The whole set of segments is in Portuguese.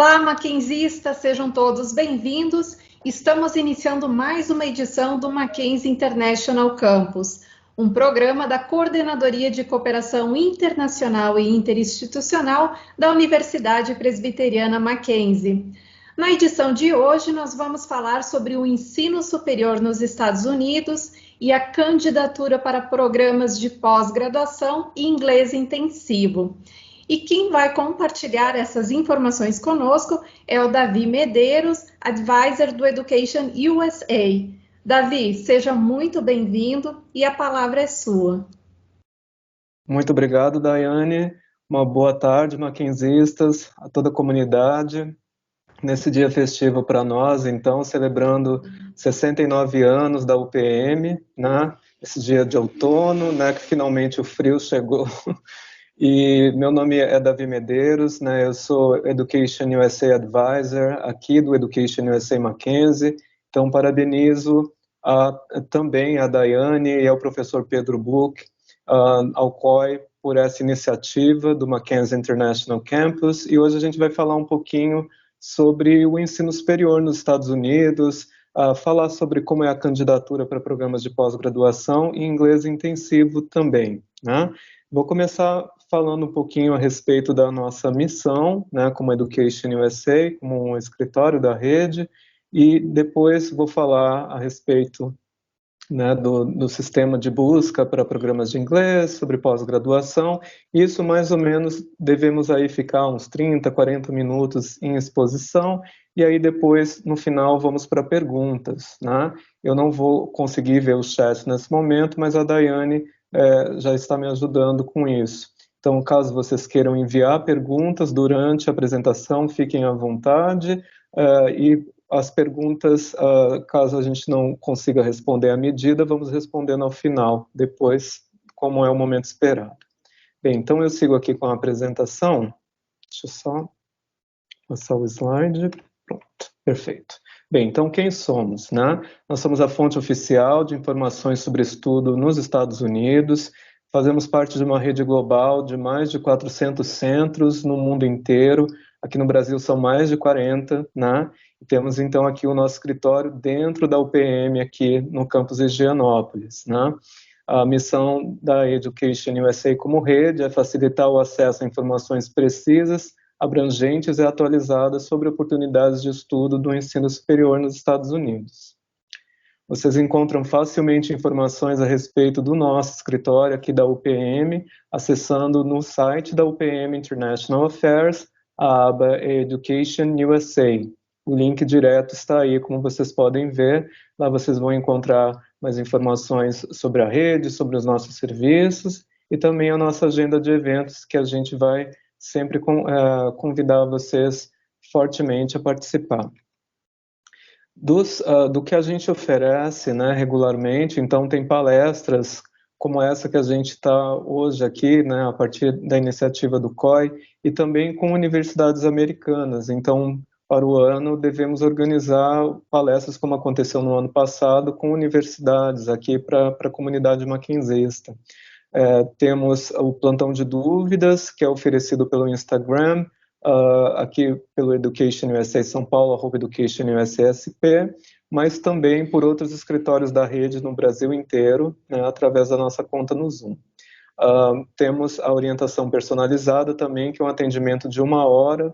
Olá, mackenzistas, sejam todos bem-vindos. Estamos iniciando mais uma edição do Mackenzie International Campus, um programa da Coordenadoria de Cooperação Internacional e Interinstitucional da Universidade Presbiteriana Mackenzie. Na edição de hoje, nós vamos falar sobre o ensino superior nos Estados Unidos e a candidatura para programas de pós-graduação e inglês intensivo. E quem vai compartilhar essas informações conosco é o Davi Medeiros, Advisor do Education USA. Davi, seja muito bem-vindo e a palavra é sua. Muito obrigado, Daiane. Uma boa tarde, mackenzistas, a toda a comunidade. Nesse dia festivo para nós, então, celebrando 69 anos da UPM, né? Esse dia de outono, né? Que finalmente o frio chegou. E meu nome é Davi Medeiros, né? Eu sou Education USA Advisor aqui do Education USA Mackenzie. Então, parabenizo também a Daiane e ao professor Pedro Buch, ao COI, por essa iniciativa do Mackenzie International Campus. E hoje a gente vai falar um pouquinho sobre o ensino superior nos Estados Unidos, falar sobre como é a candidatura para programas de pós-graduação e inglês intensivo também, né? Vou começar falando um pouquinho a respeito da nossa missão, né, como Education USA, como um escritório da rede, e depois vou falar a respeito, né, do sistema de busca para programas de inglês, sobre pós-graduação. Isso mais ou menos devemos aí ficar uns 30, 40 minutos em exposição, e aí depois, no final, vamos para perguntas, né? Eu não vou conseguir ver o chat nesse momento, mas a Daiane já está me ajudando com isso. Então, caso vocês queiram enviar perguntas durante a apresentação, fiquem à vontade, e as perguntas, caso a gente não consiga responder à medida, vamos respondendo ao final, depois, como é o momento esperado. Bem, então eu sigo aqui com a apresentação. Deixa eu só passar o slide. Pronto, perfeito. Bem, então quem somos, né? Nós somos a fonte oficial de informações sobre estudo nos Estados Unidos, fazemos parte de uma rede global de mais de 400 centros no mundo inteiro. Aqui no Brasil são mais de 40, né? E temos então aqui o nosso escritório dentro da UPM, aqui no campus de Higienópolis, né? A missão da Education USA como rede é facilitar o acesso a informações precisas, abrangentes e atualizadas sobre oportunidades de estudo do ensino superior nos Estados Unidos. Vocês encontram facilmente informações a respeito do nosso escritório aqui da UPM, acessando no site da UPM International Affairs, a aba Education USA. O link direto está aí, como vocês podem ver. Lá vocês vão encontrar mais informações sobre a rede, sobre os nossos serviços e também a nossa agenda de eventos, que a gente vai sempre convidar vocês fortemente a participar. Do que a gente oferece, né, regularmente, então tem palestras como essa que a gente está hoje aqui, né, a partir da iniciativa do COI, e também com universidades americanas. Então, para o ano, devemos organizar palestras como aconteceu no ano passado, com universidades aqui para a comunidade mackenzista. Temos o plantão de dúvidas, que é oferecido pelo Instagram, aqui pelo Education USA São Paulo, @Education USA SP, mas também por outros escritórios da rede no Brasil inteiro, né, através da nossa conta no Zoom. Temos a orientação personalizada também, que é um atendimento de 1 hora,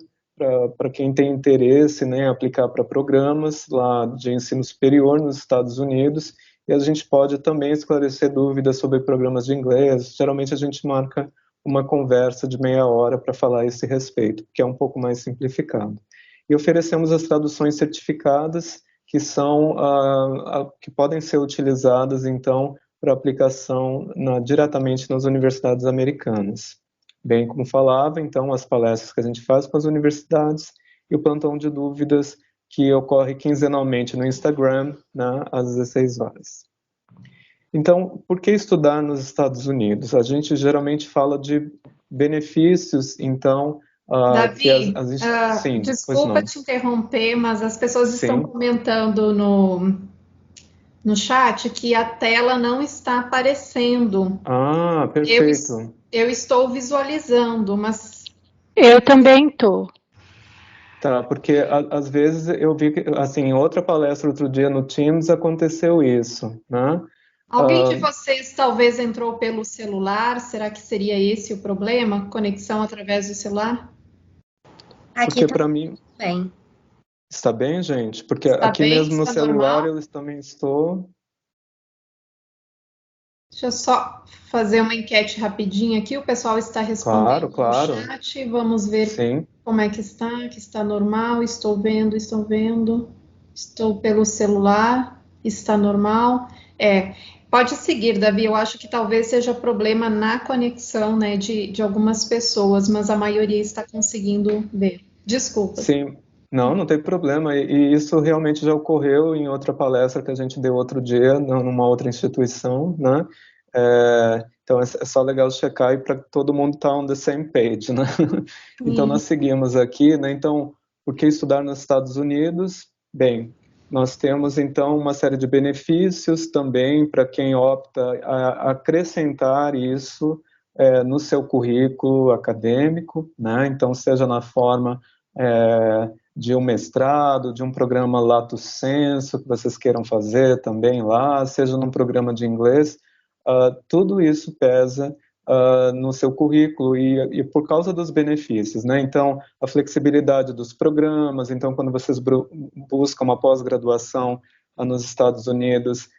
para quem tem interesse, né, em aplicar para programas lá de ensino superior nos Estados Unidos, e a gente pode também esclarecer dúvidas sobre programas de inglês. Geralmente a gente marca uma conversa de meia hora para falar a esse respeito, que é um pouco mais simplificado. E oferecemos as traduções certificadas, que que podem ser utilizadas, então, para aplicação diretamente nas universidades americanas. Bem, como falava, então, as palestras que a gente faz com as universidades e o plantão de dúvidas que ocorre quinzenalmente no Instagram, né, às 16 horas. Então, por que estudar nos Estados Unidos? A gente geralmente fala de benefícios, então... Davi, sim, desculpa te interromper, mas as pessoas estão sim. comentando no chat que a tela não está aparecendo. Ah, perfeito. Eu estou visualizando, mas... Eu também estou. Tá, porque às vezes eu vi que, assim, em outra palestra outro dia no Teams aconteceu isso, né? Alguém de vocês talvez entrou pelo celular? Será que seria esse o problema? Conexão através do celular? Aqui Porque tá para mim bem. está bem, gente, porque Está aqui bem? mesmo no Está celular normal? eu também estou. Deixa eu só fazer uma enquete rapidinho aqui. O pessoal está Claro, respondendo no claro, chat. Vamos ver sim. como é que está normal. Estou vendo, estou vendo. Estou pelo celular. Está normal. É, pode seguir, Davi. Eu acho que talvez seja problema na conexão, né, de algumas pessoas, mas a maioria está conseguindo ver. Desculpa. Sim, não tem problema. E isso realmente já ocorreu em outra palestra que a gente deu outro dia, numa outra instituição, né? Então é só legal checar e para todo mundo estar on the same page, né? Então E nós seguimos aqui, né? Então, por que estudar nos Estados Unidos? Bem, nós temos então uma série de benefícios também para quem opta a acrescentar isso no seu currículo acadêmico, né? Então, seja na forma de um mestrado, de um programa Lato Sensu que vocês queiram fazer também lá, seja num programa de inglês, tudo isso pesa no seu currículo e por causa dos benefícios, né? Então, a flexibilidade dos programas, então, quando vocês buscam uma pós-graduação nos Estados Unidos,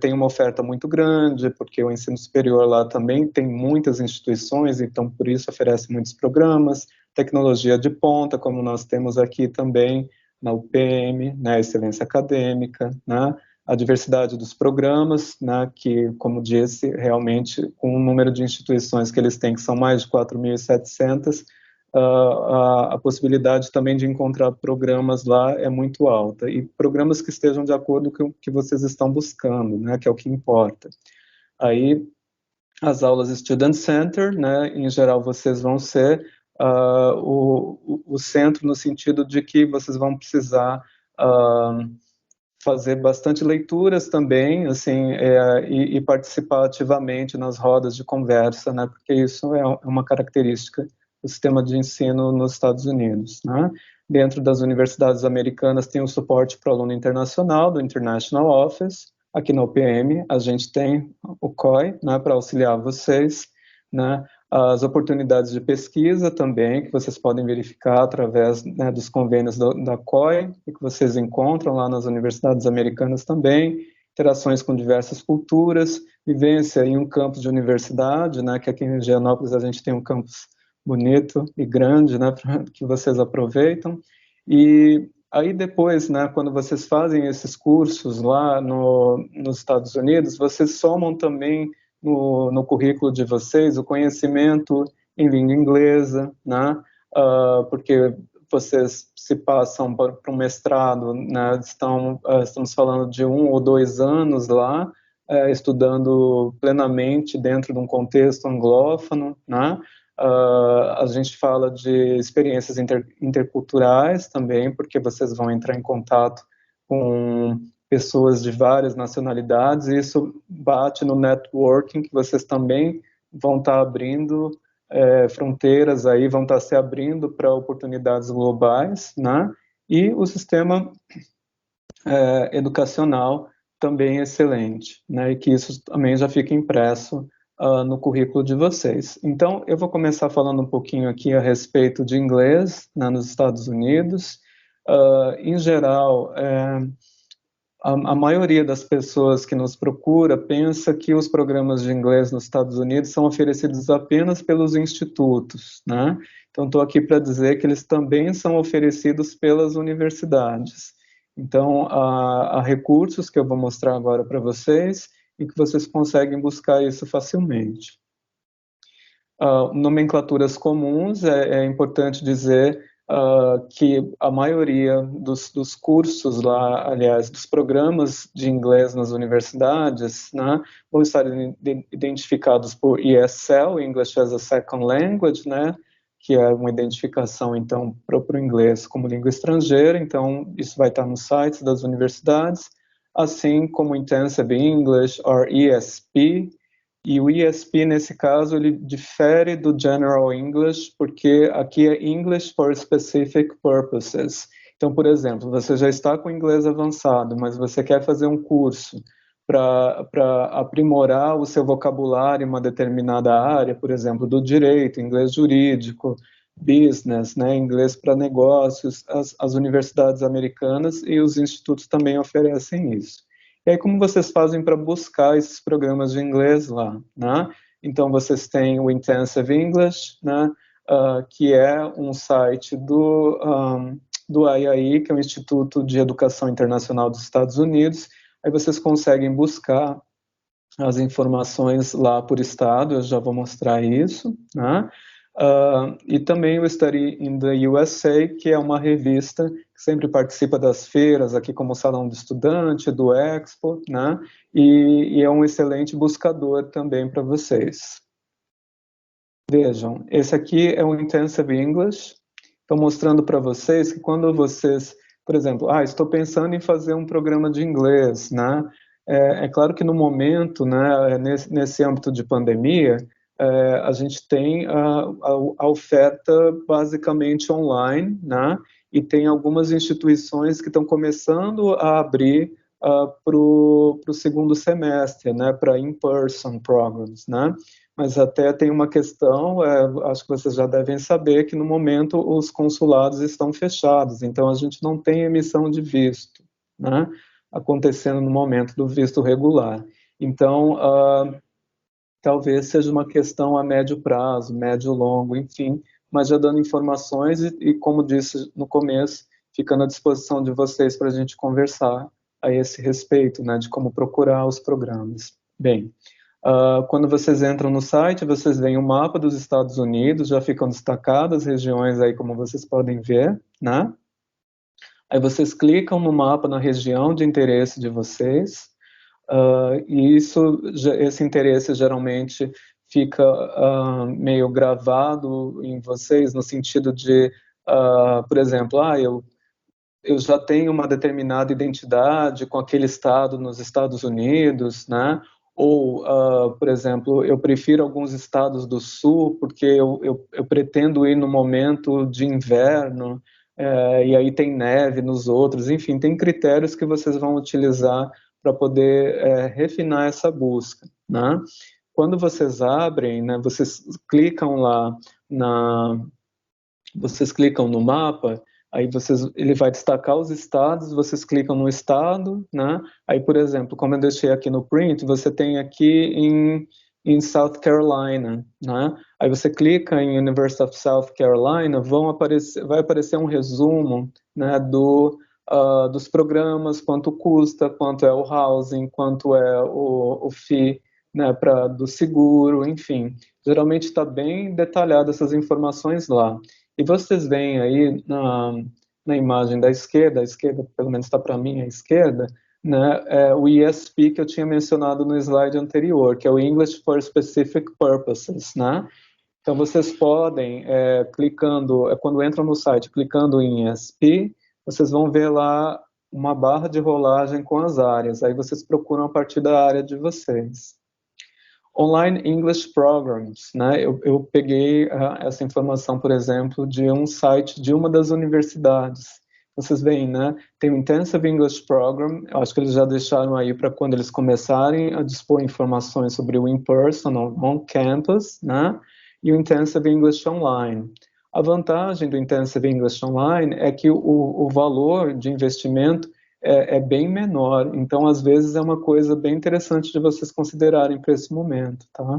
tem uma oferta muito grande, porque o ensino superior lá também tem muitas instituições, então, por isso oferece muitos programas, tecnologia de ponta, como nós temos aqui também na UPM, né, excelência acadêmica, né, a diversidade dos programas, né, que, como disse, realmente, com o número de instituições que eles têm, que são mais de 4.700, a possibilidade também de encontrar programas lá é muito alta, e programas que estejam de acordo com o que vocês estão buscando, né, que é o que importa. Aí, as aulas Student Center, né, em geral, vocês vão ser o centro no sentido de que vocês vão precisar fazer bastante leituras também, assim, e participar ativamente nas rodas de conversa, né, porque isso é uma característica do sistema de ensino nos Estados Unidos, né. Dentro das universidades americanas tem o suporte para o aluno internacional, do International Office. Aqui na UPM a gente tem o COI, né, para auxiliar vocês, né, as oportunidades de pesquisa também, que vocês podem verificar através, né, dos convênios da COI, e que vocês encontram lá nas universidades americanas também, interações com diversas culturas, vivência em um campus de universidade, né, que aqui em Higienópolis a gente tem um campus bonito e grande, né, que vocês aproveitam, e aí depois, né, quando vocês fazem esses cursos lá nos Estados Unidos, vocês somam também no currículo de vocês o conhecimento em língua inglesa, né? Porque vocês se passam para um mestrado, né? Estamos falando de 1 ou 2 anos lá, estudando plenamente dentro de um contexto anglófono, né? A gente fala de experiências interculturais também, porque vocês vão entrar em contato com pessoas de várias nacionalidades, e isso bate no networking, que vocês também vão estar abrindo fronteiras aí, vão estar se abrindo para oportunidades globais, né? E o sistema educacional também é excelente, né? E que isso também já fica impresso no currículo de vocês. Então, eu vou começar falando um pouquinho aqui a respeito de inglês, né, nos Estados Unidos. Em geral, a maioria das pessoas que nos procura pensa que os programas de inglês nos Estados Unidos são oferecidos apenas pelos institutos, né? Então, estou aqui para dizer que eles também são oferecidos pelas universidades. Então, há recursos que eu vou mostrar agora para vocês e que vocês conseguem buscar isso facilmente. Nomenclaturas comuns, é importante dizer que a maioria dos cursos lá, aliás, dos programas de inglês nas universidades, né, vão estar identificados por ESL, English as a Second Language, né, que é uma identificação, então, para o inglês como língua estrangeira. Então, isso vai estar nos sites das universidades, assim como Intensive English, or ESP, E o ESP, nesse caso, ele difere do General English, porque aqui é English for Specific Purposes. Então, por exemplo, você já está com inglês avançado, mas você quer fazer um curso para aprimorar o seu vocabulário em uma determinada área, por exemplo, do direito, inglês jurídico, business, né, inglês para negócios, as universidades americanas e os institutos também oferecem isso. E aí, como vocês fazem para buscar esses programas de inglês lá, né? Então, vocês têm o Intensive English, né? Que é um site do IAI, que é o Instituto de Educação Internacional dos Estados Unidos. Aí vocês conseguem buscar as informações lá por estado, eu já vou mostrar isso, né? E também o Study in the USA, que é uma revista que sempre participa das feiras, aqui como Salão do Estudante, do Expo, né? E é um excelente buscador também para vocês. Vejam, esse aqui é o Intensive English. Estou mostrando para vocês que quando vocês, por exemplo, estou pensando em fazer um programa de inglês, né? É claro que no momento, né, nesse âmbito de pandemia, a gente tem a oferta basicamente online, né? E tem algumas instituições que estão começando a abrir para o segundo semestre, né? Para in-person programs, né? Mas até tem uma questão, acho que vocês já devem saber, que no momento os consulados estão fechados, então a gente não tem emissão de visto, né, acontecendo no momento do visto regular. Então, talvez seja uma questão a médio prazo, médio longo, enfim, mas já dando informações e como disse no começo, ficando à disposição de vocês para a gente conversar a esse respeito, né, de como procurar os programas. Bem, quando vocês entram no site, vocês veem o mapa dos Estados Unidos, já ficam destacadas regiões aí, como vocês podem ver, né? Aí vocês clicam no mapa na região de interesse de vocês, e esse interesse geralmente fica meio gravado em vocês, no sentido de, por exemplo, eu já tenho uma determinada identidade com aquele estado nos Estados Unidos, né? Ou, por exemplo, eu prefiro alguns estados do sul porque eu pretendo ir no momento de inverno, e aí tem neve nos outros. Enfim, tem critérios que vocês vão utilizar para poder refinar essa busca, né? Quando vocês abrem, né, vocês clicam lá vocês clicam no mapa, aí ele vai destacar os estados, vocês clicam no estado, né? Aí, por exemplo, como eu deixei aqui no print, você tem aqui em South Carolina, né? Aí você clica em University of South Carolina, vai aparecer um resumo, né, dos programas, quanto custa, quanto é o housing, quanto é o fee, né, do seguro, enfim. Geralmente está bem detalhado essas informações lá. E vocês veem aí na imagem da esquerda, a esquerda pelo menos está para mim à esquerda, né, o ESP que eu tinha mencionado no slide anterior, que é o English for Specific Purposes, né? Então vocês podem, quando entram no site, clicando em ESP, vocês vão ver lá uma barra de rolagem com as áreas, aí vocês procuram a partir da área de vocês. Online English Programs, né? Eu peguei essa informação, por exemplo, de um site de uma das universidades. Vocês veem, né? Tem o Intensive English Program, eu acho que eles já deixaram aí para quando eles começarem a dispor informações sobre o in-person, on-campus, né? E o Intensive English Online. A vantagem do Intensive English Online é que o valor de investimento é bem menor, então às vezes é uma coisa bem interessante de vocês considerarem para esse momento, tá?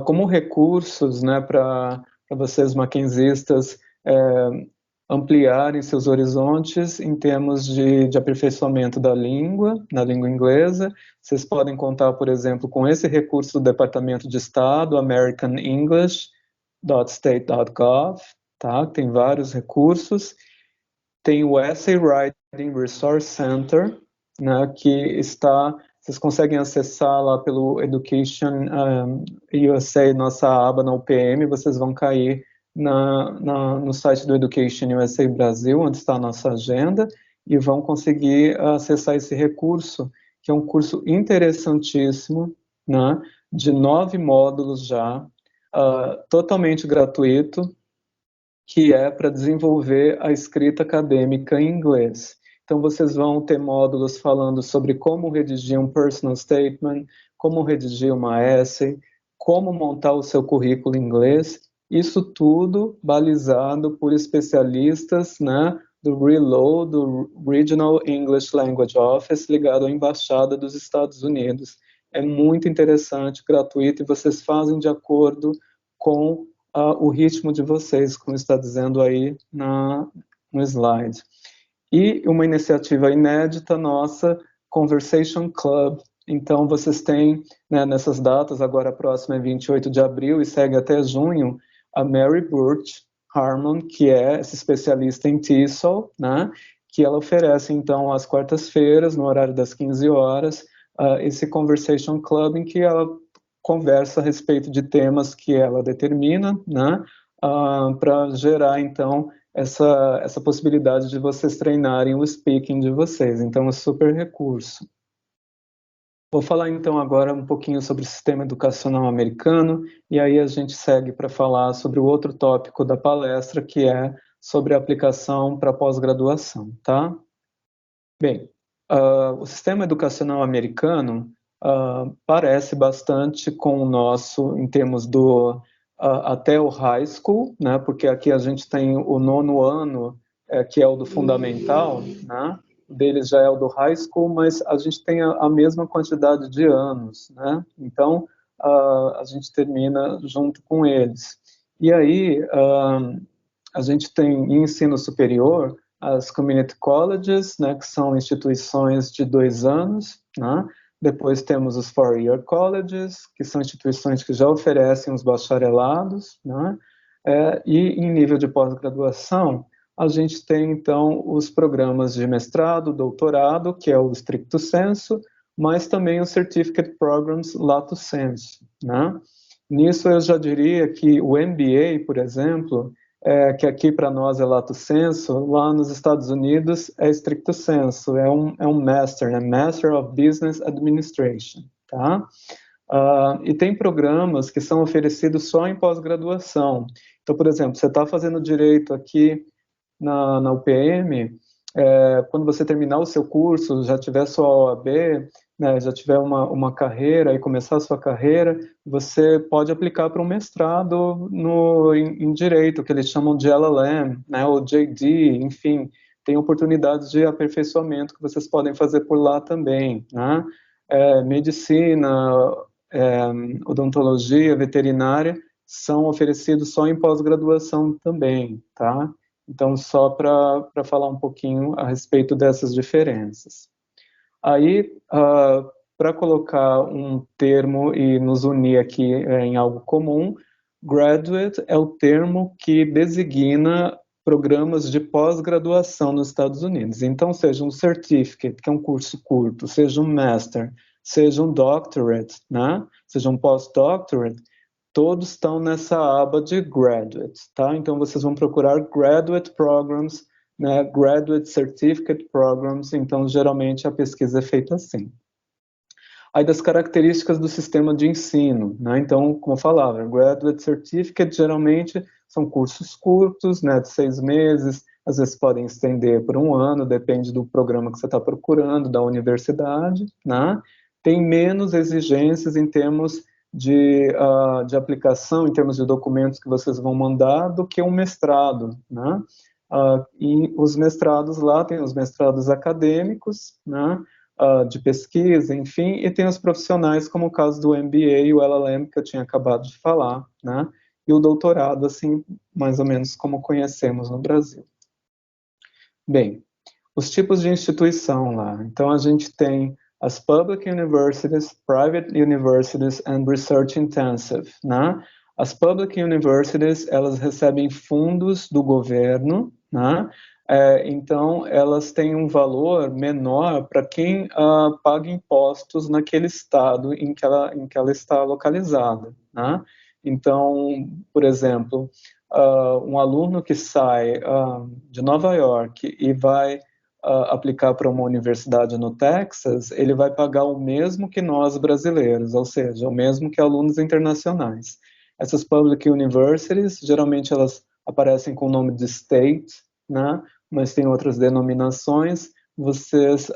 Como recursos, né, para vocês maquinzistas ampliarem seus horizontes em termos de aperfeiçoamento da língua, na língua inglesa, vocês podem contar, por exemplo, com esse recurso do Departamento de Estado, americanenglish.state.gov, tá? Tem vários recursos. Tem o Essay Writing Resource Center, né, vocês conseguem acessar lá pelo Education USA, nossa aba na UPM, vocês vão cair no site do Education USA Brasil, onde está a nossa agenda, e vão conseguir acessar esse recurso, que é um curso interessantíssimo, né, de 9 módulos já, totalmente gratuito, que é para desenvolver a escrita acadêmica em inglês. Então, vocês vão ter módulos falando sobre como redigir um personal statement, como redigir uma essay, como montar o seu currículo em inglês, isso tudo balizado por especialistas, né, do RELO, do Regional English Language Office, ligado à Embaixada dos Estados Unidos. É muito interessante, gratuito, e vocês fazem de acordo com o ritmo de vocês, como está dizendo aí no slide. E uma iniciativa inédita nossa, Conversation Club. Então, vocês têm, né, nessas datas, agora a próxima é 28 de abril e segue até junho, a Mary Burch Harmon, que é essa especialista em TESOL, né, que ela oferece, então, às quartas-feiras, no horário das 15 horas, esse Conversation Club, em que ela conversa a respeito de temas que ela determina, né, para gerar, então, essa possibilidade de vocês treinarem o speaking de vocês. Então, é super recurso. Vou falar, então, agora um pouquinho sobre o sistema educacional americano, e aí a gente segue para falar sobre o outro tópico da palestra, que é sobre a aplicação para pós-graduação, tá? Bem, o sistema educacional americano parece bastante com o nosso, em termos do até o high school, né? Porque aqui a gente tem o 9º ano, que é o do fundamental, né? O deles já é o do high school, mas a gente tem a mesma quantidade de anos, né? Então, a gente termina junto com eles. E aí, a gente tem em ensino superior as community colleges, né, que são instituições de 2 anos, né? Depois temos os four-year colleges, que são instituições que já oferecem os bacharelados, né? E em nível de pós-graduação, a gente tem, então, os programas de mestrado, doutorado, que é o stricto sensu, mas também os certificate programs lato sensu, né? Nisso eu já diria que o MBA, por exemplo, que aqui para nós é lato sensu, lá nos Estados Unidos é stricto sensu, é um Master, né? Master of Business Administration, tá? E tem programas que são oferecidos só em pós-graduação. Então, por exemplo, você está fazendo direito aqui na UPM, quando você terminar o seu curso, já tiver sua OAB, né, já tiver uma carreira e começar a sua carreira, você pode aplicar para um mestrado em Direito, que eles chamam de LLM, né, ou JD, enfim, tem oportunidades de aperfeiçoamento que vocês podem fazer por lá também, né? Medicina, odontologia, veterinária, são oferecidos só em pós-graduação também, tá? Então, só para falar um pouquinho a respeito dessas diferenças. Aí, para colocar um termo e nos unir aqui em algo comum, graduate é o termo que designa programas de pós-graduação nos Estados Unidos. Então, seja um certificate, que é um curso curto, seja um master, seja um doctorate, né? Seja um postdoctorate, todos estão nessa aba de graduate, tá? Então, vocês vão procurar graduate programs, né? Graduate certificate programs, então, geralmente, a pesquisa é feita assim. Aí, das características do sistema de ensino, né? Então, como eu falava, graduate certificate, geralmente, são cursos curtos, né? De 6 meses, às vezes podem estender por 1 ano, depende do programa que você está procurando, da universidade, né? Tem menos exigências em termos de aplicação, em termos de documentos que vocês vão mandar, do que um mestrado, né? E os mestrados lá, tem os mestrados acadêmicos, né? De pesquisa, enfim, e tem os profissionais, como o caso do MBA e o LLM, que eu tinha acabado de falar, né? E o doutorado, assim, mais ou menos como conhecemos no Brasil. Bem, os tipos de instituição lá. Então, a gente tem as Public Universities, Private Universities and Research Intensive, né? As Public Universities, elas recebem fundos do governo, né? Então, elas têm um valor menor para quem paga impostos naquele estado em que ela está localizada, né? Então, por exemplo, um aluno que sai de Nova York e vai aplicar para uma universidade no Texas, ele vai pagar o mesmo que nós brasileiros, ou seja, o mesmo que alunos internacionais. Essas public universities, geralmente elas aparecem com o nome de state, né? Mas tem outras denominações. Vocês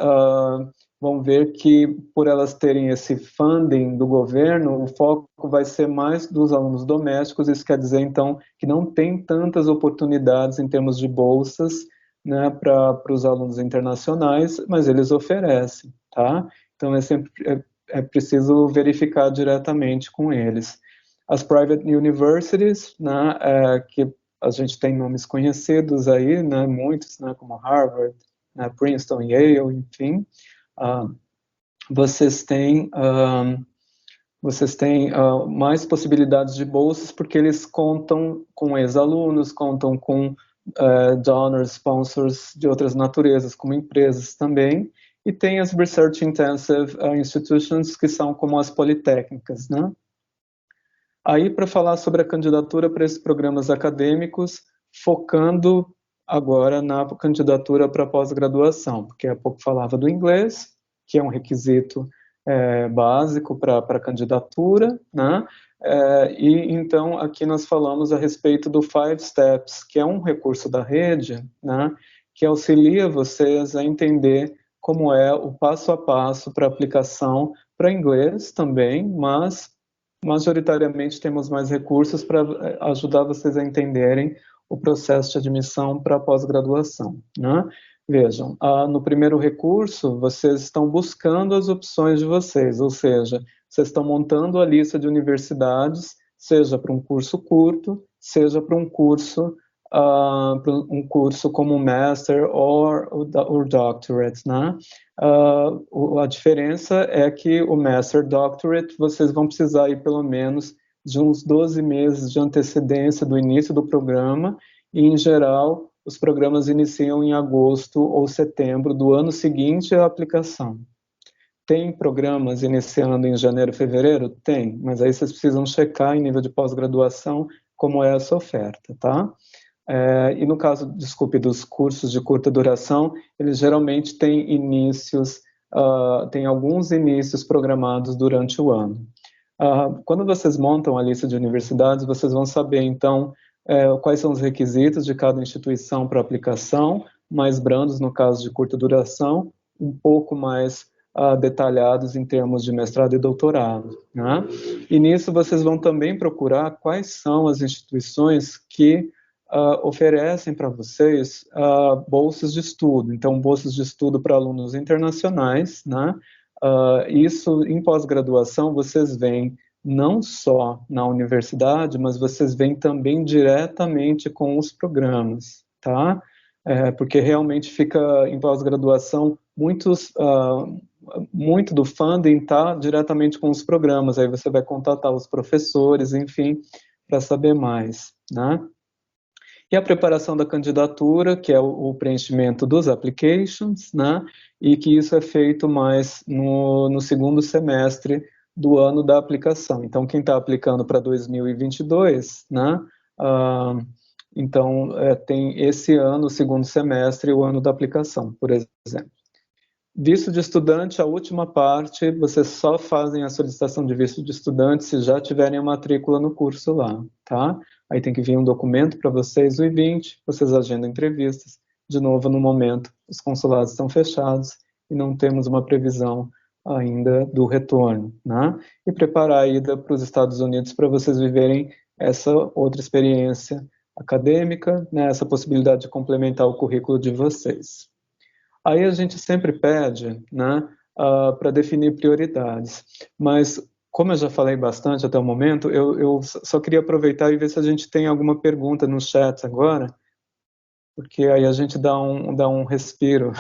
vão ver que, por elas terem esse funding do governo, o foco vai ser mais dos alunos domésticos. Isso quer dizer, então, que não tem tantas oportunidades em termos de bolsas, né, para os alunos internacionais, mas eles oferecem, tá? Então, é preciso verificar diretamente com eles. As private universities, né, que a gente tem nomes conhecidos aí, né, muitos, né, como Harvard, né, Princeton, Yale, enfim, vocês têm mais possibilidades de bolsas porque eles contam com ex-alunos, contam com donors, sponsors de outras naturezas, como empresas também, e tem as Research Intensive Institutions, que são como as politécnicas, né? Aí, para falar sobre a candidatura para esses programas acadêmicos, focando agora na candidatura para pós-graduação, porque há pouco falava do inglês, que é um requisito básico para a candidatura, né? E então aqui nós falamos a respeito do Five Steps, que é um recurso da rede, né? Que auxilia vocês a entender como é o passo a passo para aplicação para inglês também, mas majoritariamente temos mais recursos para ajudar vocês a entenderem o processo de admissão para pós-graduação, né? Vejam, no primeiro recurso, vocês estão buscando as opções de vocês, ou seja, vocês estão montando a lista de universidades, seja para um curso curto, seja para um curso como Master ou Doctorate, né? A diferença é que o Master Doctorate, vocês vão precisar ir pelo menos de uns 12 meses de antecedência do início do programa, e, em geral, os programas iniciam em agosto ou setembro do ano seguinte à aplicação. Tem programas iniciando em janeiro, fevereiro? Tem, mas aí vocês precisam checar em nível de pós-graduação como é essa oferta, tá? E no caso, desculpe, dos cursos de curta duração, eles geralmente têm inícios, tem alguns inícios programados durante o ano. Quando vocês montam a lista de universidades, vocês vão saber, então, quais são os requisitos de cada instituição para aplicação, mais brandos no caso de curta duração, um pouco mais detalhados em termos de mestrado e doutorado, né? E nisso vocês vão também procurar quais são as instituições que oferecem para vocês bolsas de estudo. Então, bolsas de estudo para alunos internacionais, né? Isso, em pós-graduação, vocês veem não só na universidade, mas vocês veem também diretamente com os programas, tá? Porque realmente fica em pós-graduação muito do funding está diretamente com os programas, aí você vai contatar os professores, enfim, para saber mais, né? E a preparação da candidatura, que é o preenchimento dos applications, né? E que isso é feito mais no segundo semestre do ano da aplicação. Então, quem está aplicando para 2022, né? Então, tem esse ano, o segundo semestre, o ano da aplicação, por exemplo. Visto de estudante, a última parte, vocês só fazem a solicitação de visto de estudante se já tiverem a matrícula no curso lá, tá? Aí tem que vir um documento para vocês, o I-20, vocês agendam entrevistas. De novo, no momento, os consulados estão fechados e não temos uma previsão ainda do retorno, né? E preparar a ida para os Estados Unidos para vocês viverem essa outra experiência acadêmica, né? Essa possibilidade de complementar o currículo de vocês. Aí a gente sempre pede, né, para definir prioridades, mas como eu já falei bastante até o momento, eu só queria aproveitar e ver se a gente tem alguma pergunta no chat agora, porque aí a gente dá um respiro.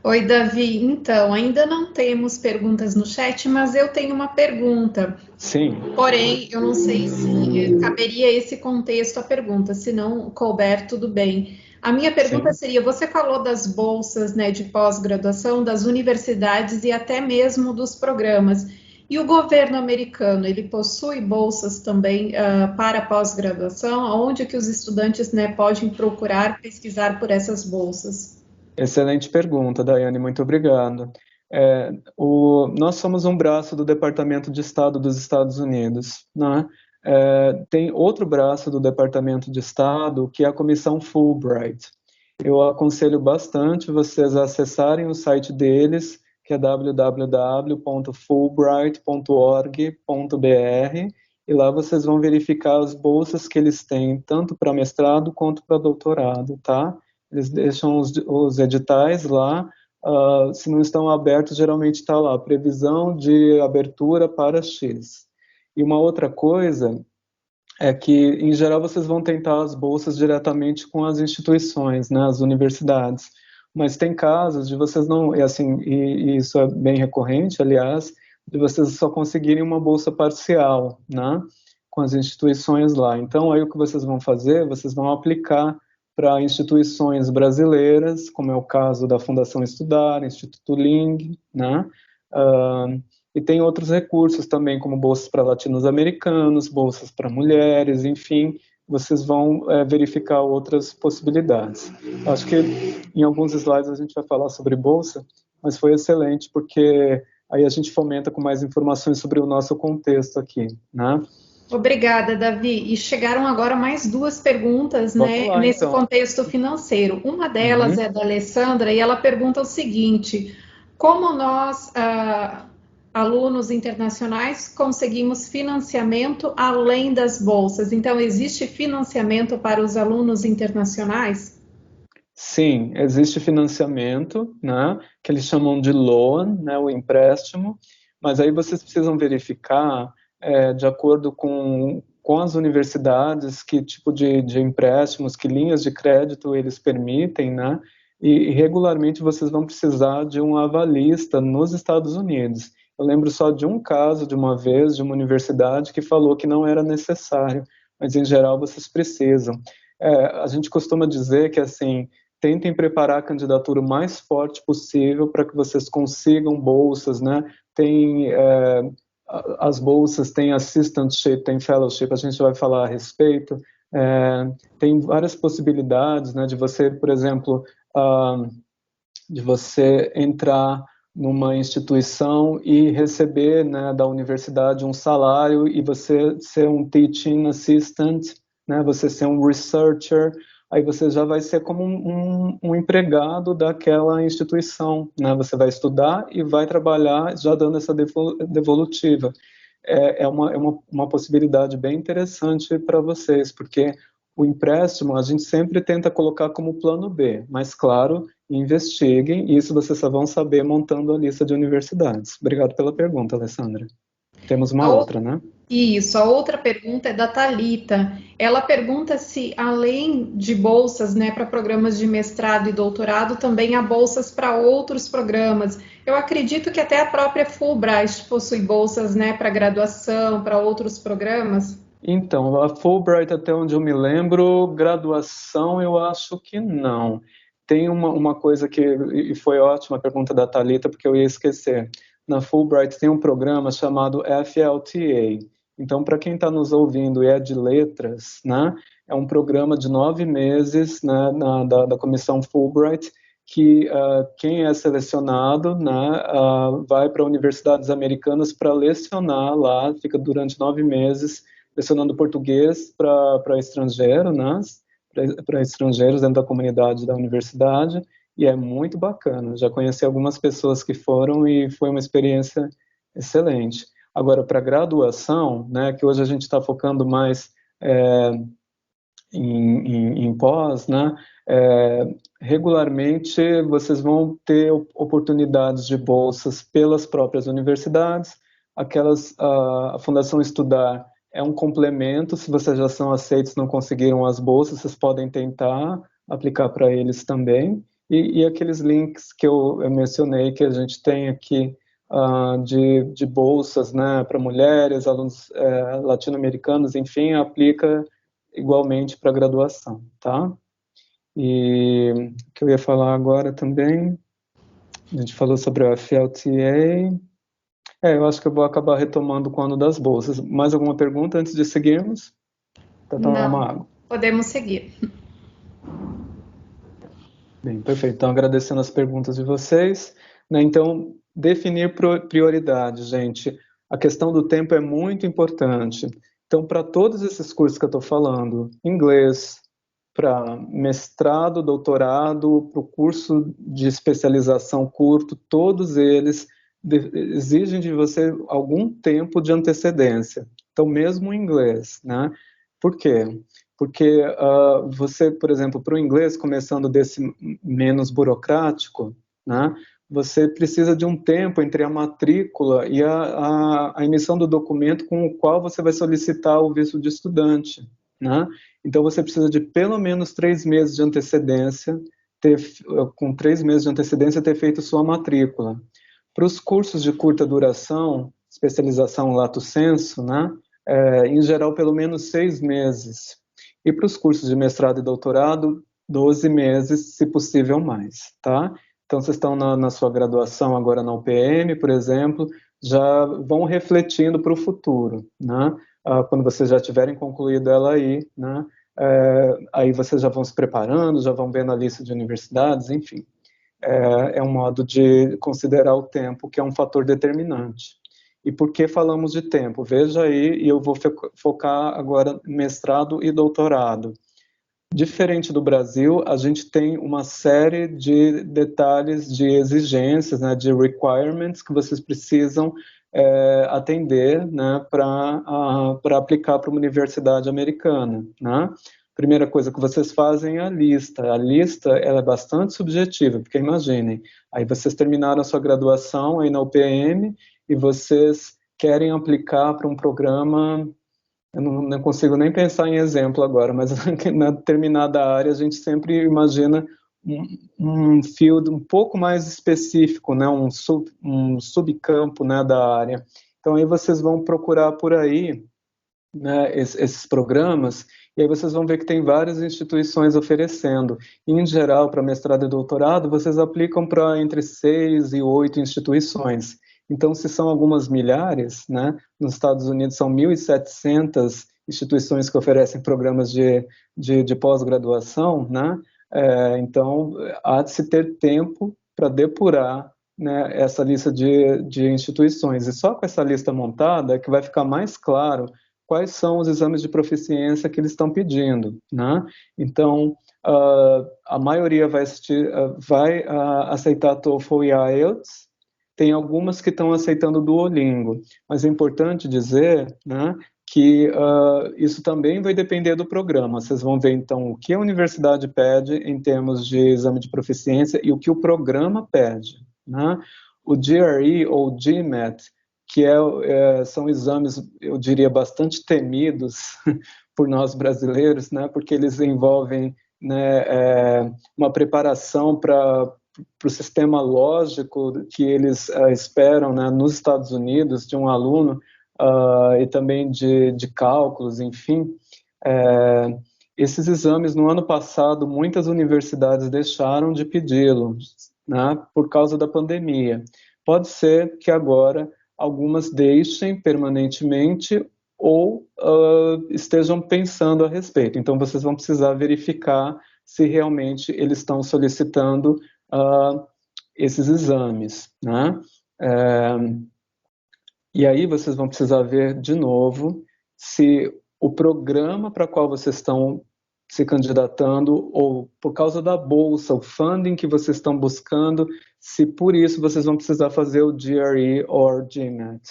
Oi, Davi. Então, ainda não temos perguntas no chat, mas eu tenho uma pergunta. Sim. Porém, eu não sei se caberia esse contexto a pergunta, se não couber, tudo bem. A minha pergunta seria, você falou das bolsas, né, de pós-graduação, das universidades e até mesmo dos programas. E o governo americano, ele possui bolsas também para pós-graduação? Onde que os estudantes, né, podem procurar pesquisar por essas bolsas? Excelente pergunta, Daiane, muito obrigado. Nós somos um braço do Departamento de Estado dos Estados Unidos, né? Tem outro braço do Departamento de Estado, que é a Comissão Fulbright. Eu aconselho bastante vocês a acessarem o site deles, que é www.fulbright.org.br, e lá vocês vão verificar as bolsas que eles têm, tanto para mestrado quanto para doutorado, tá? Eles deixam os editais lá, se não estão abertos, geralmente está lá, previsão de abertura para X. E uma outra coisa é que, em geral, vocês vão tentar as bolsas diretamente com as instituições, né, as universidades. Mas tem casos de vocês não, e isso é bem recorrente, aliás, de vocês só conseguirem uma bolsa parcial, né, com as instituições lá. Então, aí o que vocês vão fazer? Vocês vão aplicar para instituições brasileiras, como é o caso da Fundação Estudar, Instituto Ling, né, e tem outros recursos também, como bolsas para latinos-americanos, bolsas para mulheres, enfim, vocês vão verificar outras possibilidades. Acho que em alguns slides a gente vai falar sobre bolsa, mas foi excelente, porque aí a gente fomenta com mais informações sobre o nosso contexto aqui, né? Obrigada, Davi. E chegaram agora mais duas perguntas, né, lá, nesse então. contexto financeiro. Uma delas é da Alessandra e ela pergunta o seguinte: como nós, alunos internacionais, conseguimos financiamento além das bolsas? Então, existe financiamento para os alunos internacionais? Sim, existe financiamento, né, que eles chamam de loan, né, o empréstimo, mas aí vocês precisam verificar, de acordo com as universidades, que tipo de empréstimos, que linhas de crédito eles permitem, né, e regularmente vocês vão precisar de um avalista nos Estados Unidos. Eu lembro só de um caso, de uma vez, de uma universidade que falou que não era necessário, mas em geral vocês precisam. A gente costuma dizer que, assim, tentem preparar a candidatura o mais forte possível para que vocês consigam bolsas, né? Tem as bolsas, tem assistantship, tem fellowship, a gente vai falar a respeito. Tem várias possibilidades, né? De você, por exemplo, de você entrar numa instituição e receber, né, da universidade um salário e você ser um teaching assistant, né, você ser um researcher, aí você já vai ser como um empregado daquela instituição, né, você vai estudar e vai trabalhar já dando essa devolutiva. É uma possibilidade bem interessante para vocês, porque o empréstimo a gente sempre tenta colocar como plano B, mas claro, investiguem, e isso vocês só vão saber montando a lista de universidades. Obrigado pela pergunta, Alessandra. Temos uma outra, né? Isso, a outra pergunta é da Thalita. Ela pergunta se, além de bolsas, né, para programas de mestrado e doutorado, também há bolsas para outros programas. Eu acredito que até a própria Fulbright possui bolsas, né, para graduação, para outros programas. Então, a Fulbright, até onde eu me lembro, graduação, eu acho que não. Tem uma coisa que, e foi ótima a pergunta da Thalita, porque eu ia esquecer. Na Fulbright tem um programa chamado FLTA. Então, para quem está nos ouvindo e é de letras, né, é um programa de 9 meses, né, da Comissão Fulbright, que quem é selecionado, né, vai para universidades americanas para lecionar lá, fica durante 9 meses, lecionando português para estrangeiro, né, para estrangeiros dentro da comunidade da universidade, e é muito bacana. Já conheci algumas pessoas que foram e foi uma experiência excelente. Agora, para graduação, né, que hoje a gente está focando mais em pós, né, regularmente vocês vão ter oportunidades de bolsas pelas próprias universidades, a Fundação Estudar é um complemento, se vocês já são aceitos e não conseguiram as bolsas, vocês podem tentar aplicar para eles também, e aqueles links que eu mencionei, que a gente tem aqui, de bolsas, né, para mulheres, alunos latino-americanos, enfim, aplica igualmente para graduação, tá? E o que eu ia falar agora também, a gente falou sobre o FLTA. Eu acho que eu vou acabar retomando com o ano das bolsas. Mais alguma pergunta antes de seguirmos? Tá tomando uma água. Podemos seguir. Bem, perfeito. Então, agradecendo as perguntas de vocês, né? Então, definir prioridades, gente. A questão do tempo é muito importante. Então, para todos esses cursos que eu estou falando, inglês, para mestrado, doutorado, para o curso de especialização curto, todos eles exigem de você algum tempo de antecedência. Então, mesmo o inglês, né? Por quê? Porque você, por exemplo, para o inglês, começando desse menos burocrático, né? Você precisa de um tempo entre a matrícula e a emissão do documento com o qual você vai solicitar o visto de estudante, né? Então, você precisa de pelo menos 3 meses de antecedência, com 3 meses de antecedência, ter feito sua matrícula. Para os cursos de curta duração, especialização lato sensu, né? Em geral, pelo menos 6 meses. E para os cursos de mestrado e doutorado, 12 meses, se possível mais, tá? Então, vocês estão na sua graduação agora na UPM, por exemplo, já vão refletindo para o futuro, né? Quando vocês já tiverem concluído ela aí, né? Aí vocês já vão se preparando, já vão vendo a lista de universidades, enfim. É um modo de considerar o tempo, que é um fator determinante. E por que falamos de tempo? Veja aí, e eu vou focar agora em mestrado e doutorado. Diferente do Brasil, a gente tem uma série de detalhes, de exigências, né, de requirements que vocês precisam atender, né, para aplicar para uma universidade americana, né? Primeira coisa que vocês fazem é a lista. A lista ela é bastante subjetiva, porque imaginem, aí vocês terminaram a sua graduação aí na UPM e vocês querem aplicar para um programa. Eu não consigo nem pensar em exemplo agora, mas na determinada área a gente sempre imagina um field um pouco mais específico, né? um subcampo, né, da área. Então aí vocês vão procurar por aí, né, esses programas, e aí vocês vão ver que tem várias instituições oferecendo. E, em geral, para mestrado e doutorado, vocês aplicam para entre 6 e 8 instituições. Então, se são algumas milhares, né, nos Estados Unidos são 1.700 instituições que oferecem programas de pós-graduação, né, então há de se ter tempo para depurar, né, essa lista de instituições. E só com essa lista montada é que vai ficar mais claro quais são os exames de proficiência que eles estão pedindo, né? Então, a maioria vai aceitar TOEFL e IELTS, tem algumas que estão aceitando Duolingo, mas é importante dizer, né, que isso também vai depender do programa. Vocês vão ver, então, o que a universidade pede em termos de exame de proficiência e o que o programa pede, né? O GRE ou GMAT, que são exames, eu diria, bastante temidos por nós brasileiros, né, porque eles envolvem, né, uma preparação para o sistema lógico que eles esperam, né, nos Estados Unidos, de um aluno, e também de cálculos, enfim. Esses exames, no ano passado, muitas universidades deixaram de pedi-los, né, por causa da pandemia. Pode ser que agora algumas deixem permanentemente ou estejam pensando a respeito. Então, vocês vão precisar verificar se realmente eles estão solicitando esses exames, né? E aí vocês vão precisar ver de novo se o programa para qual vocês estão se candidatando, ou por causa da bolsa, o funding que vocês estão buscando, se por isso vocês vão precisar fazer o GRE ou GMAT.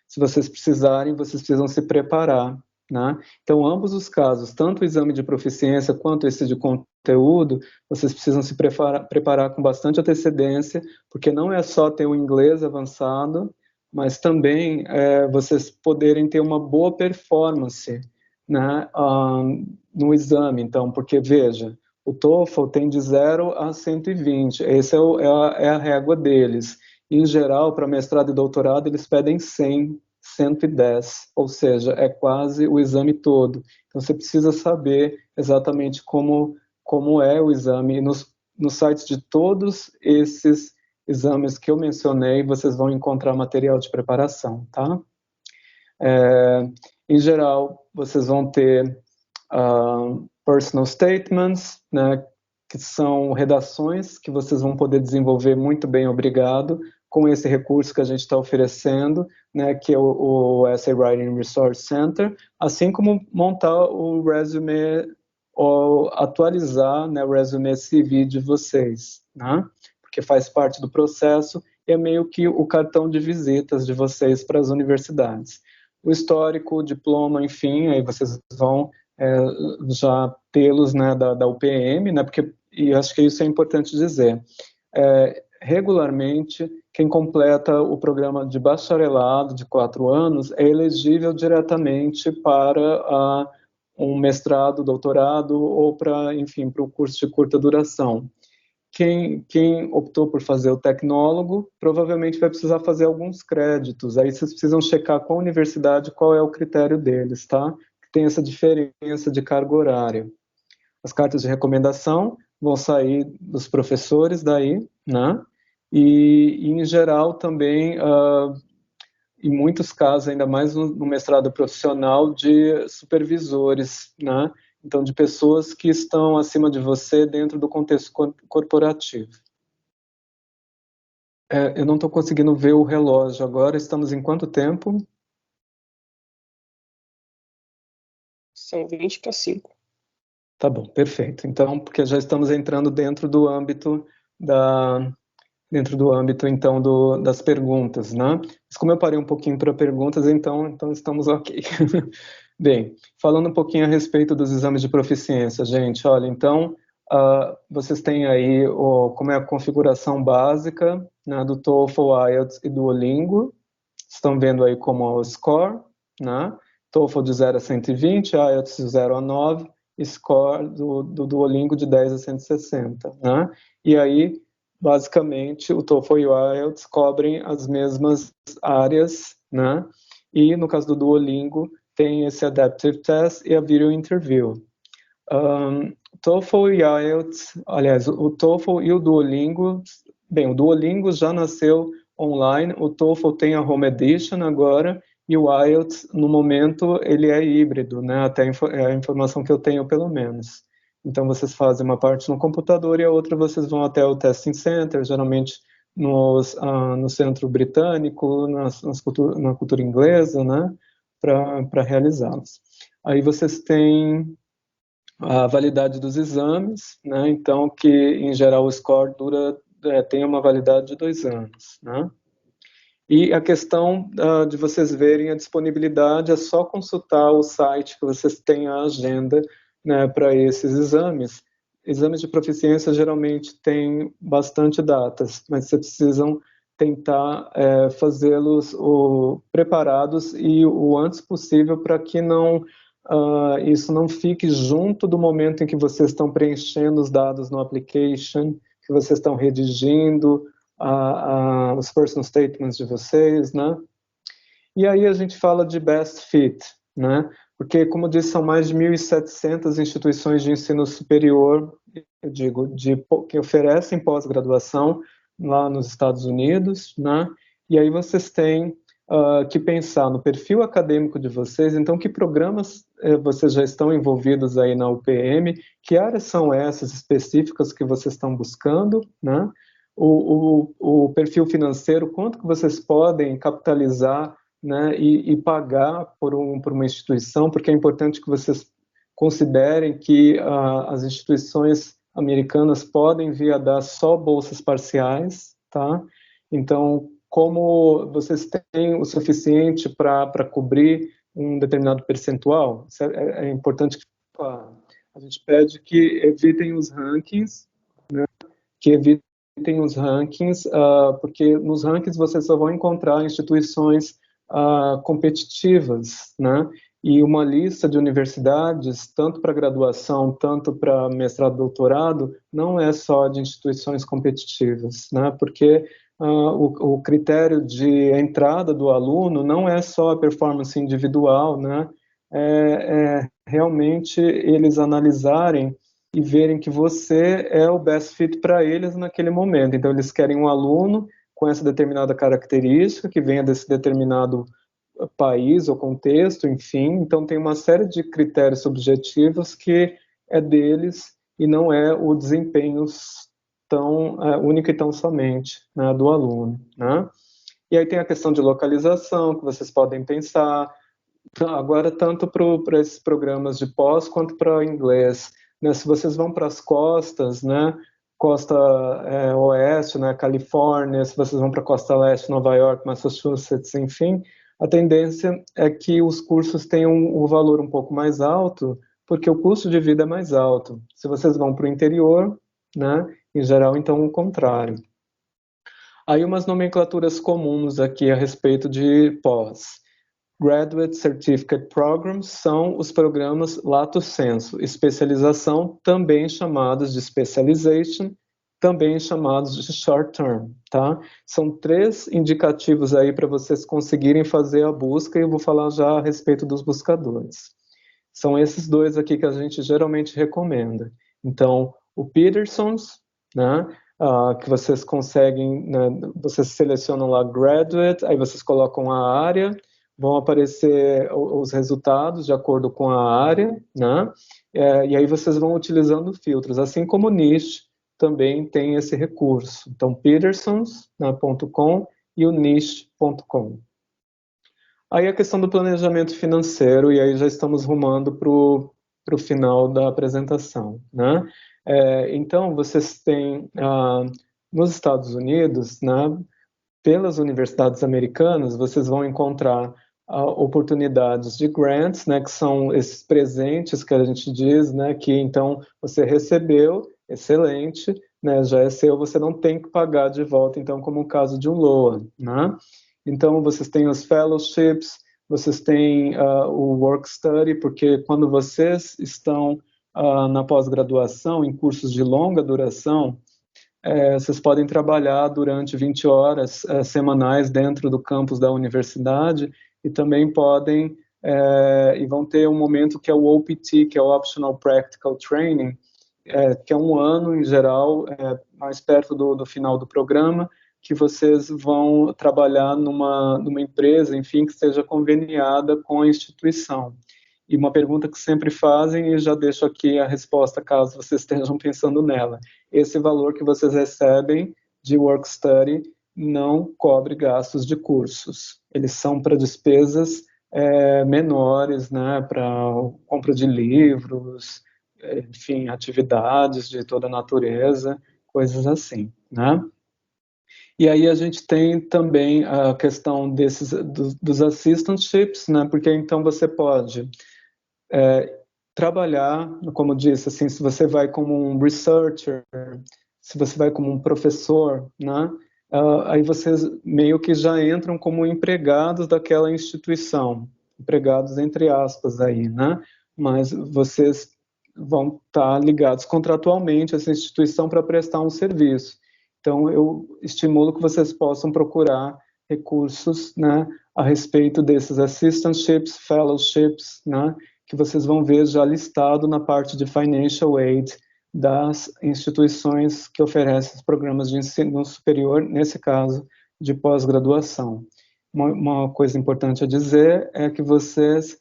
Se vocês precisarem, vocês precisam se preparar, né? Então, ambos os casos, tanto o exame de proficiência quanto esse de conteúdo, vocês precisam se preparar com bastante antecedência, porque não é só ter o inglês avançado, mas também vocês poderem ter uma boa performance, né, no exame. Então, porque, veja, o TOEFL tem de 0 a 120, essa é a régua deles. Em geral, para mestrado e doutorado, eles pedem 100, 110, ou seja, é quase o exame todo. Então, você precisa saber exatamente como é o exame. E nos sites de todos esses exames que eu mencionei, vocês vão encontrar material de preparação, tá? Em geral, vocês vão ter personal statements, né, que são redações que vocês vão poder desenvolver muito bem, obrigado, com esse recurso que a gente está oferecendo, né, que é o Essay Writing Resource Center, assim como montar o resume ou atualizar, né, o resume CV de vocês, né, porque faz parte do processo e é meio que o cartão de visitas de vocês para as universidades. O histórico, o diploma, enfim, aí vocês vão já tê-los, né, da UPM, né, porque, e acho que isso é importante dizer, regularmente, quem completa o programa de bacharelado de 4 anos é elegível diretamente para um mestrado, doutorado ou para, enfim, para o curso de curta duração. Quem optou por fazer o tecnólogo provavelmente vai precisar fazer alguns créditos. Aí vocês precisam checar com a universidade qual é o critério deles, tá? Tem essa diferença de carga horária. As cartas de recomendação vão sair dos professores daí, né? E em geral também, em muitos casos, ainda mais no mestrado profissional, de supervisores, né? Então, de pessoas que estão acima de você dentro do contexto corporativo. Eu não estou conseguindo ver o relógio agora. Estamos em quanto tempo? São 20 para 5. Tá bom, perfeito. Então, porque já estamos entrando dentro do âmbito então das perguntas, né? Mas como eu parei um pouquinho para perguntas, então estamos ok. Bem, falando um pouquinho a respeito dos exames de proficiência, gente, olha, então vocês têm aí como é a configuração básica, né, do TOEFL, IELTS e Duolingo. Estão vendo aí como é o score, né? TOEFL de 0 a 120, IELTS de 0 a 9, score do Duolingo de 10 a 160, né? E aí, basicamente, o TOEFL e o IELTS cobrem as mesmas áreas, né? E no caso do Duolingo, tem esse Adaptive Test e a Video Interview. TOEFL e IELTS, aliás, o TOEFL e o Duolingo, bem, o Duolingo já nasceu online, o TOEFL tem a Home Edition agora, e o IELTS, no momento, ele é híbrido, né? Até a informação que eu tenho, pelo menos. Então, vocês fazem uma parte no computador e a outra vocês vão até o Testing Center, geralmente no centro britânico, na cultura inglesa, né? Para realizá-los. Aí vocês têm a validade dos exames, né? Então, que em geral o score tem uma validade de 2 anos, né? E a questão de vocês verem a disponibilidade é só consultar o site que vocês têm a agenda, né, para esses exames. Exames de proficiência geralmente têm bastante datas, mas vocês precisam tentar fazê-los preparados e o antes possível para que isso não fique junto do momento em que vocês estão preenchendo os dados no application, que vocês estão redigindo os personal statements de vocês, né? E aí a gente fala de best fit, né? Porque, como eu disse, são mais de 1.700 instituições de ensino superior, eu digo, que oferecem pós-graduação lá nos Estados Unidos, né? E aí vocês têm que pensar no perfil acadêmico de vocês, então que programas vocês já estão envolvidos aí na UPM, que áreas são essas específicas que vocês estão buscando, né? O perfil financeiro, quanto que vocês podem capitalizar, né, e pagar por uma instituição, porque é importante que vocês considerem que as instituições americanas podem vir a dar só bolsas parciais, tá? Então, como vocês têm o suficiente para cobrir um determinado percentual, é importante que a gente pede que evitem os rankings, né, que evitem os rankings, porque nos rankings vocês só vão encontrar instituições competitivas, né? E uma lista de universidades, tanto para graduação, tanto para mestrado, doutorado, não é só de instituições competitivas, né? Porque o critério de entrada do aluno não é só a performance individual, né? Realmente eles analisarem e verem que você é o best fit para eles naquele momento. Então, eles querem um aluno com essa determinada característica, que venha desse determinado país ou contexto, enfim. Então, tem uma série de critérios subjetivos que é deles e não é o desempenho tão único e tão somente, né, do aluno, né? E aí tem a questão de localização, que vocês podem pensar, agora tanto para esses programas de pós quanto para inglês, né? Se vocês vão para as costas, né? Costa oeste, né? Califórnia, se vocês vão para a costa leste, Nova York, Massachusetts, enfim, a tendência é que os cursos tenham um valor um pouco mais alto, porque o custo de vida é mais alto. Se vocês vão para o interior, né? Em geral, então, o contrário. Aí umas nomenclaturas comuns aqui a respeito de pós. Graduate Certificate Programs são os programas lato sensu, especialização, também chamados de specialization, também chamados de short term, tá? São 3 indicativos aí para vocês conseguirem fazer a busca e eu vou falar já a respeito dos buscadores. São esses 2 aqui que a gente geralmente recomenda. Então, o Peterson's, né? Que vocês conseguem, né, vocês selecionam lá Graduate, aí vocês colocam a área, vão aparecer os resultados de acordo com a área, né? E aí vocês vão utilizando filtros, assim como o Niche também tem esse recurso. Então, petersons.com e o niche.com. Aí a questão do planejamento financeiro, e aí já estamos rumando para o final da apresentação, né? Então, vocês têm, nos Estados Unidos, né, pelas universidades americanas, vocês vão encontrar oportunidades de grants, né, que são esses presentes que a gente diz, né, que então você recebeu, excelente, né, já é seu, você não tem que pagar de volta, então, como o caso de um LOA, né? Então, vocês têm os fellowships, vocês têm o work study, porque quando vocês estão na pós-graduação, em cursos de longa duração, vocês podem trabalhar durante 20 horas semanais dentro do campus da universidade e também podem, e vão ter um momento que é o OPT, que é o Optional Practical Training, que é um ano em geral, mais perto do final do programa, que vocês vão trabalhar numa empresa, enfim, que seja conveniada com a instituição. E uma pergunta que sempre fazem, e já deixo aqui a resposta caso vocês estejam pensando nela. Esse valor que vocês recebem de work study não cobre gastos de cursos. Eles são para despesas menores, né, para compra de livros, enfim, atividades de toda natureza, coisas assim, né? E aí a gente tem também a questão dos assistantships, né, porque então você pode trabalhar, como disse, assim, se você vai como um researcher, se você vai como um professor, né, aí vocês meio que já entram como empregados daquela instituição, empregados entre aspas aí, né, mas vocês vão estar ligados contratualmente a essa instituição para prestar um serviço. Então, eu estimulo que vocês possam procurar recursos, né, a respeito desses assistantships, fellowships, né, que vocês vão ver já listado na parte de Financial Aid das instituições que oferecem os programas de ensino superior, nesse caso, de pós-graduação. Uma coisa importante a dizer é que vocês,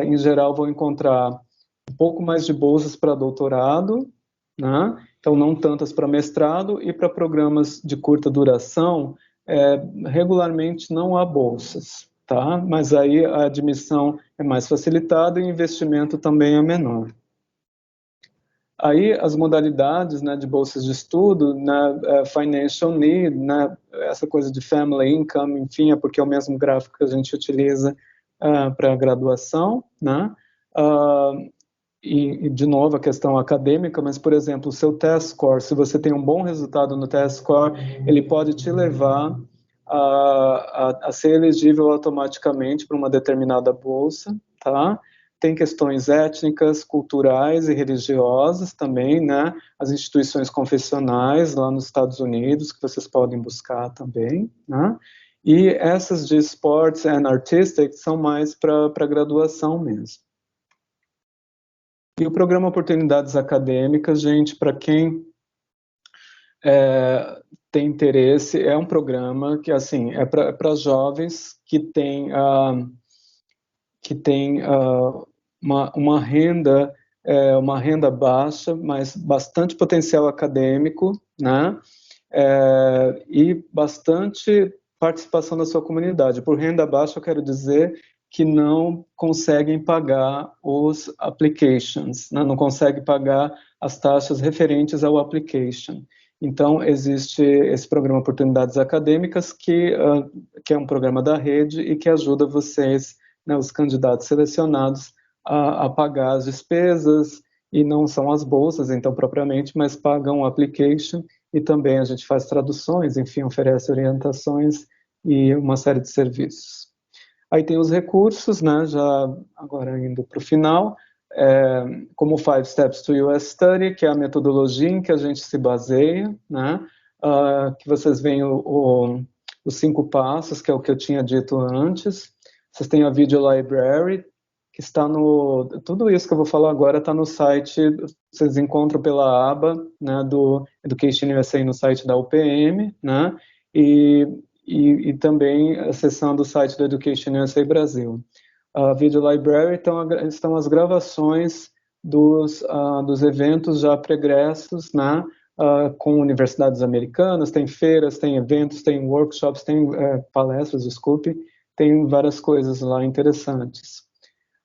em geral, vão encontrar um pouco mais de bolsas para doutorado, né? Então não tantas para mestrado, e para programas de curta duração, regularmente não há bolsas, tá? Mas aí a admissão é mais facilitada e o investimento também é menor. Aí as modalidades, né, de bolsas de estudo, né, financial need, né, essa coisa de family income, enfim, é porque é o mesmo gráfico que a gente utiliza para a graduação, né? E, de novo, a questão acadêmica, mas, por exemplo, o seu test score, se você tem um bom resultado no test score, ele pode te levar a ser elegível automaticamente para uma determinada bolsa, tá? Tem questões étnicas, culturais e religiosas também, né? As instituições confessionais lá nos Estados Unidos, que vocês podem buscar também, né? E essas de Sports and Artistic são mais para graduação mesmo. E o programa Oportunidades Acadêmicas, gente, para quem tem interesse, é um programa que, assim, é para jovens que têm uma renda uma renda baixa, mas bastante potencial acadêmico, né? E bastante participação da sua comunidade. Por renda baixa, eu quero dizer que não conseguem pagar os applications, né? Não conseguem pagar as taxas referentes ao application. Então, existe esse programa Oportunidades Acadêmicas, que é um programa da rede e que ajuda vocês, né, os candidatos selecionados, a pagar as despesas, e não são as bolsas, então, propriamente, mas pagam o application, e também a gente faz traduções, enfim, oferece orientações e uma série de serviços. Aí tem os recursos, né, já agora indo para o final, como 5 Steps to US Study, que é a metodologia em que a gente se baseia, né, que vocês veem os 5 passos, que é o que eu tinha dito antes. Vocês têm a Video Library, que está tudo isso que eu vou falar agora está no site, vocês encontram pela aba, né, do Education USA no site da UPM, né, e também acessando o site do Education USA Brasil. A Video Library estão as gravações dos eventos já pregressos, né, com universidades americanas, tem feiras, tem eventos, tem workshops, tem palestras, desculpe, tem várias coisas lá interessantes.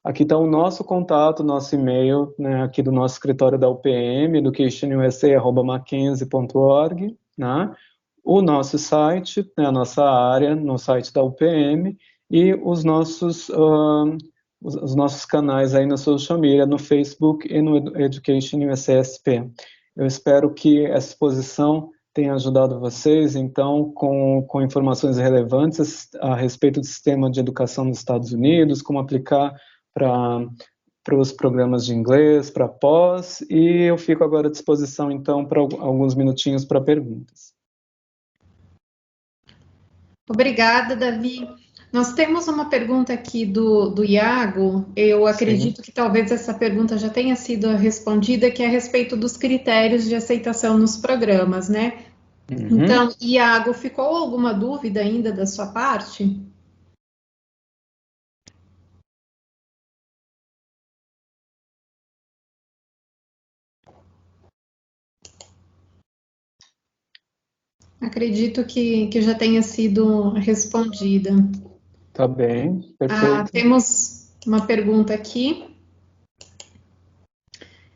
Aqui está o nosso contato, nosso e-mail, né, aqui do nosso escritório da UPM, educationusa@mackenzie.org, né, o nosso site, né, a nossa área no site da UPM, e os nossos canais aí na social media, no Facebook e no Education USA SP. Eu espero que essa exposição tenha ajudado vocês, então, com informações relevantes a respeito do sistema de educação nos Estados Unidos, como aplicar para os programas de inglês, para pós, e eu fico agora à disposição, então, para alguns minutinhos para perguntas. Obrigada, Davi. Nós temos uma pergunta aqui do Iago, eu acredito que talvez essa pergunta já tenha sido respondida, que é a respeito dos critérios de aceitação nos programas, né? Uhum. Então, Iago, ficou alguma dúvida ainda da sua parte? Acredito que já tenha sido respondida. Tá bem, perfeito. Temos uma pergunta aqui.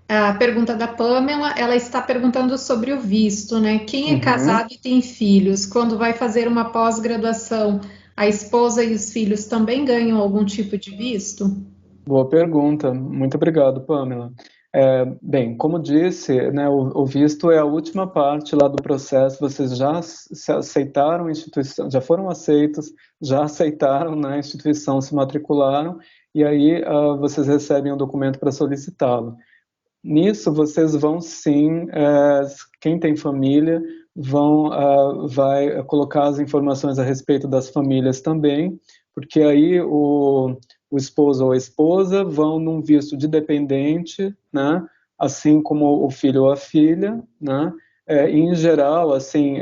A pergunta da Pamela, ela está perguntando sobre o visto, né? Quem é casado e tem filhos, quando vai fazer uma pós-graduação, a esposa e os filhos também ganham algum tipo de visto? Boa pergunta, muito obrigado, Pamela. Bem, como disse, né, o visto é a última parte lá do processo, vocês já se aceitaram a instituição, já foram aceitos, já aceitaram, né, a instituição, se matricularam, e aí vocês recebem um documento para solicitá-lo. Nisso, vocês vão sim, quem tem família, vai colocar as informações a respeito das famílias também, porque aí o esposo ou a esposa vão num visto de dependente, né, assim como o filho ou a filha, né, e em geral, assim,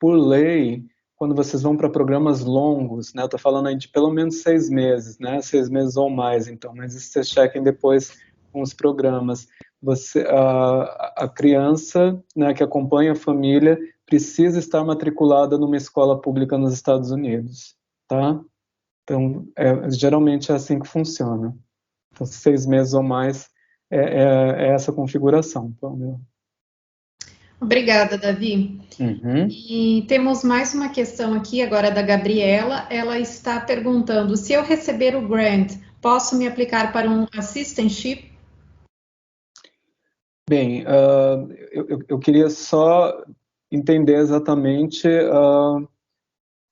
por lei, quando vocês vão para programas longos, né, eu estou falando aí de pelo menos 6 meses, né, 6 meses ou mais, então, mas isso vocês chequem depois com os programas. A criança, né, que acompanha a família precisa estar matriculada numa escola pública nos Estados Unidos, tá? Então, geralmente é assim que funciona. Então, 6 meses ou mais é essa configuração. Então, Obrigada, Davi. Uhum. E temos mais uma questão aqui agora da Gabriela. Ela está perguntando: se eu receber o grant, posso me aplicar para um assistantship? Bem, eu queria só entender exatamente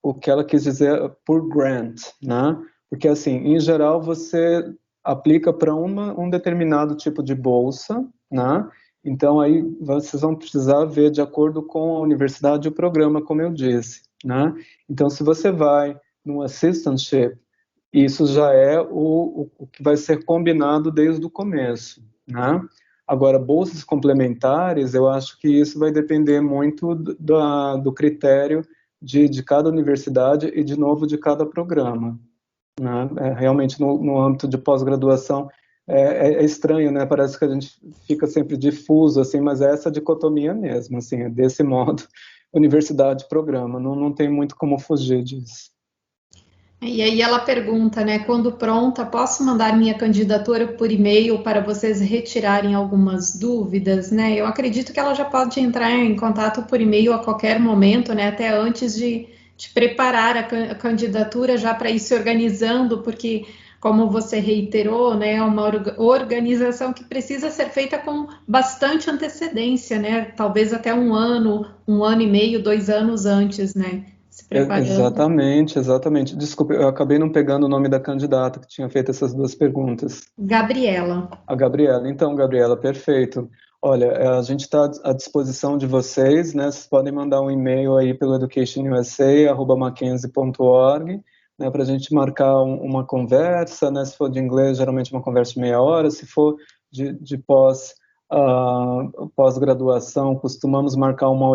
o que ela quis dizer por grant, né? Porque, assim, em geral, você aplica para um determinado tipo de bolsa, né? Então, aí vocês vão precisar ver de acordo com a universidade e o programa, como eu disse, né? Então, se você vai no assistantship, isso já é o que vai ser combinado desde o começo, né? Agora, bolsas complementares, eu acho que isso vai depender muito do critério de cada universidade e, de novo, de cada programa, né? Realmente, no âmbito de pós-graduação, é estranho, né? Parece que a gente fica sempre difuso, assim, mas é essa dicotomia mesmo, assim, é desse modo, universidade, programa, não tem muito como fugir disso. E aí ela pergunta, né, quando pronta, posso mandar minha candidatura por e-mail para vocês retirarem algumas dúvidas, né? Eu acredito que ela já pode entrar em contato por e-mail a qualquer momento, né, até antes de preparar a candidatura já para ir se organizando, porque como você reiterou, né, é uma organização que precisa ser feita com bastante antecedência, né? Talvez até um ano e meio, 2 anos antes, né? Se preparando. Exatamente, exatamente. Desculpa, eu acabei não pegando o nome da candidata que tinha feito essas duas perguntas. Gabriela. A Gabriela. Então, Gabriela, perfeito. Olha, a gente está à disposição de vocês, né? Vocês podem mandar um e-mail aí pelo educationusa@mackenzie.org, né? Para a gente marcar uma conversa, né? Se for de inglês, geralmente uma conversa de meia hora. Se for de pós-graduação, costumamos marcar uma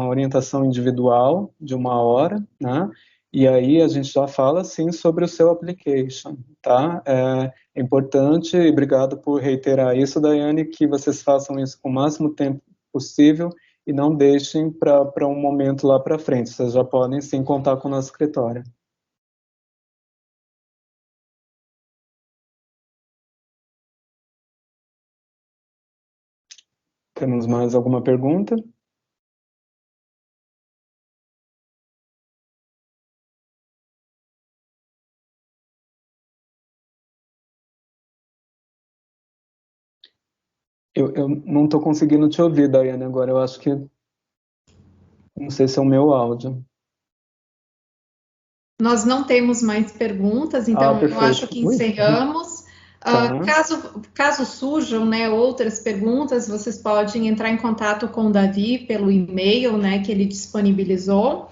orientação individual de 1 hora, né? E aí a gente já fala, sim, sobre o seu application, tá? É importante, e obrigado por reiterar isso, Daiane, que vocês façam isso com o máximo tempo possível e não deixem para um momento lá para frente. Vocês já podem sim contar com o nosso escritório. Temos mais alguma pergunta? Eu não estou conseguindo te ouvir, Daiane, agora. Eu acho que, não sei se é o meu áudio. Nós não temos mais perguntas, então eu acho Perfeito. que Ui, encerramos. tá. Caso surjam, né, outras perguntas, vocês podem entrar em contato com o Davi pelo e-mail, né, que ele disponibilizou.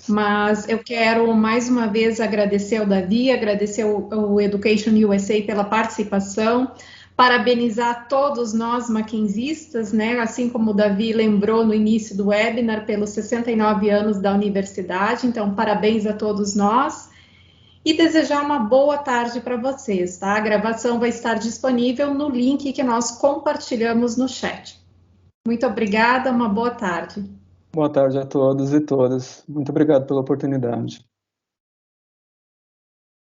Mas eu quero mais uma vez agradecer ao Davi, agradecer ao Education USA pela participação, parabenizar todos nós mackenzistas, né? Assim como o Davi lembrou no início do webinar, pelos 69 anos da universidade. Então, parabéns a todos nós e desejar uma boa tarde para vocês, tá? A gravação vai estar disponível no link que nós compartilhamos no chat. Muito obrigada, uma boa tarde. Boa tarde a todos e todas. Muito obrigado pela oportunidade.